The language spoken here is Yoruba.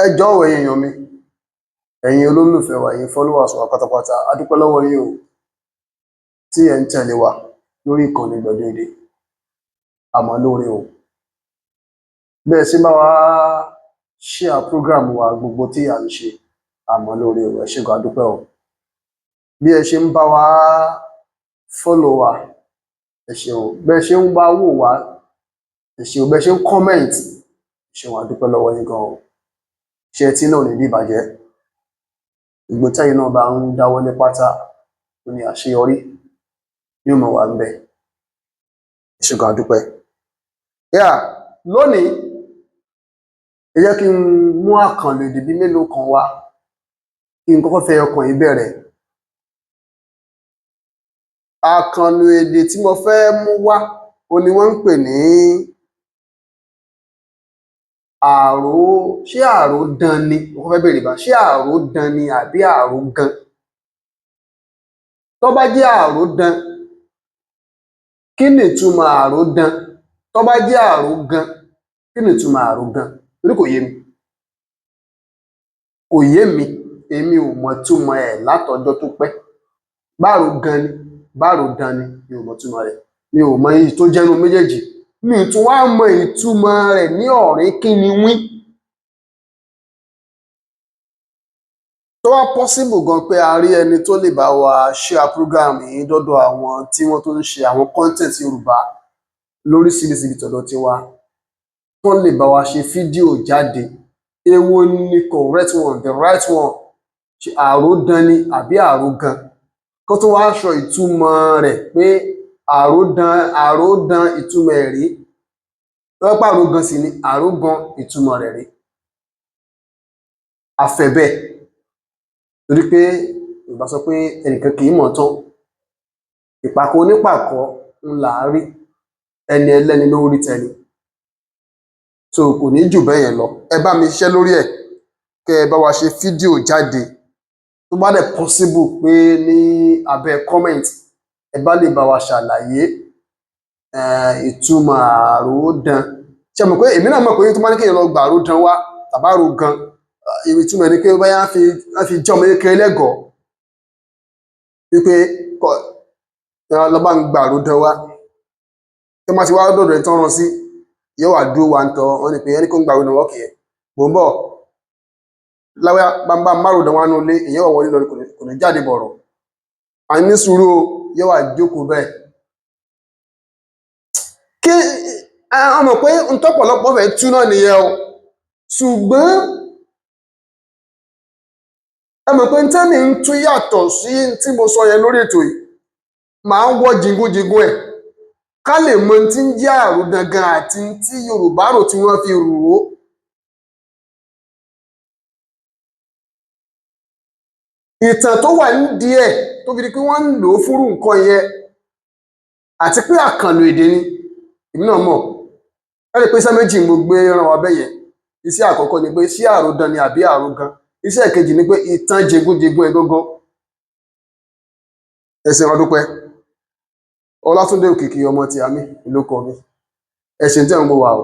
ẹ jọ̀wọ́ ẹ̀yin èèyàn mi, ẹ̀yin olólùfẹ́ wa, ẹ̀yin followers wa pátápátá, a dúpẹ́ lọ́wọ́ yín o tí ẹ̀ ń tẹ̀lé wa lórí ìkànnì Gbẹ̀du-Èdè. Àmọ́ lóore o, bẹ́ẹ̀ sì bá wa share program wa gbogbo tí à ń ṣe, àmọ́ lóore o, ẹ ṣé gan, a dúpẹ́ o. Bí ẹ ṣe ń bá wa follow wa, ẹ ṣé o. Bẹ́ẹ̀ ṣe ń bá wò wá, ẹ ṣé o. Bẹ́ẹ̀ ṣe ń comment, ẹ ṣé o, a dúpẹ́ lọ́wọ́ yín gan o. Ṣé tí náà ò ní dìbàjẹ́? Gbogbo tẹ́yin náà bá ń dáwọ́lé pátá ó ní àṣeyọrí yóò mọ̀ wá ń bẹ̀. Ẹ ṣé gan, a dúpẹ́. Lónìí ẹ jẹ́ kí n mú àkànlò èdè bíi mélòó kan wá, kí n kọ́kọ́ fẹ́ ọkàn yìí bẹ̀rẹ̀. Àkànlò èdè tí mo fẹ́ mú wá ó ní wọ́n ń pè ní ṣé àròdàn ni? Mo fẹ́ bèrè bá, ṣé àròdàn ni àbí àrògan? Tó bá jẹ́ àròdàn, kí ni ìtumọ̀ àròdàn? Tó bá jẹ́ àrògan, kí ni ìtumọ̀ àrògan? Torí kò yé mi. Kò yé mi, èmi ò mọ̀ túmọ̀ ẹ̀ látọjọ́ tó pẹ́. Bárògan ni, báròdàn ni, mi ò mọ̀ túmọ̀ rẹ̀. Mi ò mọ èyí tó jẹ́nu méjèèjì. Mi ò tún wá mọ ìtumọ̀ rẹ̀ ní ọ̀rìnkìnníwín. Tó wá possible gan pé a rí ẹni tó lè bá wa share program yìí dọ́dọ̀ àwọn tí wọ́n tó ń ṣe àwọn content Yorùbá lóríṣiríṣi tọ̀dọ̀ tiwa, tó lè bá wa ṣe fídíò jáde. Èwo ni correct one, the right one? Ṣé àròdàn ni àbí àrògan? Kó tó wá sọ ìtumọ̀ rẹ̀ pé àròdàn ìtumọ̀ ẹ̀ rí. Tó bá pé àrògan sì ni, àrògan ìtumọ̀ rẹ̀ rí. Àfẹ́ bẹ́ẹ̀. Torí pé Yorùbá sọ pé ẹnìkan kì í mọ̀ tán. Ìpàkọ́ onípàkọ́ ńlá rí, ẹni ẹlẹ́ni ló rí tẹni. So kò ní jù bẹ́ẹ̀ yẹn lọ. Ẹ bá mi ṣiṣẹ́ lórí ẹ̀, kẹ́ ẹ bá wa ṣe fídíò jáde. Tó bá dẹ̀ possible pé ní abẹ́ comment ẹ bá lè bá wa ṣàlàyé ìtumọ̀ àròdàn. Ṣé mọ̀ pé èmi náà mọ̀ pé tó bá ní kéèyàn lọ gba àròdàn wá tàbí àrògan, ìtumọ̀ ni pé bóyá wọ́n fi jẹ́ ọmọ kékeré lẹ́gọ̀ọ́ wípé lọ bá ń gba àròdàn wá. Tó bá ti wá dọ̀dọ̀ ẹ̀ tán rán sí, yóò wá dúró wa ń tọ́ wọn ni pé ẹni kó ń gba àròdàn wọ́ọ̀kì ẹ̀. Mò ń bọ̀ láwẹ́ bá márùndàn wá nú ilé, èèyàn wà wọlé lọ kò ní jáde bọ̀rọ̀. A ní sùúrù o, yóò wá jókòó bẹ́ẹ̀. Kí a mọ̀ pé n tọ́pọ̀lọpọ̀ fẹ́ tú náà nìyẹn o. Ṣùgbọ́n ẹ mọ̀ pé tẹ́mi ń tún yàtọ̀ sí tí mo sọ yẹn lórí ètò yìí. Màá ń wọ́ jingúnjingún ẹ̀ ká lè mọ tí ń jẹ́ àròdàn gan àti tí Yorùbá rò tí wọ́n fi rò ó. Ìtàn tó wà nídìí ẹ̀ tó fi di pé wọ́n ń lò ó fúrú nǹkan yẹn àti pé àkànlò èdè ni èmi náà mọ̀. Ẹ rí i pé iṣẹ́ méjì mo gbé rán wa bẹ́yẹn. Iṣẹ́ àkọ́kọ́ ni pé ṣé àròdàn ni àbí àrògan? Iṣẹ́ kejì ni pé ìtàn jingúnjingún ẹ gógó. Ẹ ṣeun, a dúpẹ́. Ọlátúndé Òkìkí ọmọ Tìámì ìlú kọ mi. Ẹ ṣeun tẹ́ ń gbọ́ wa o.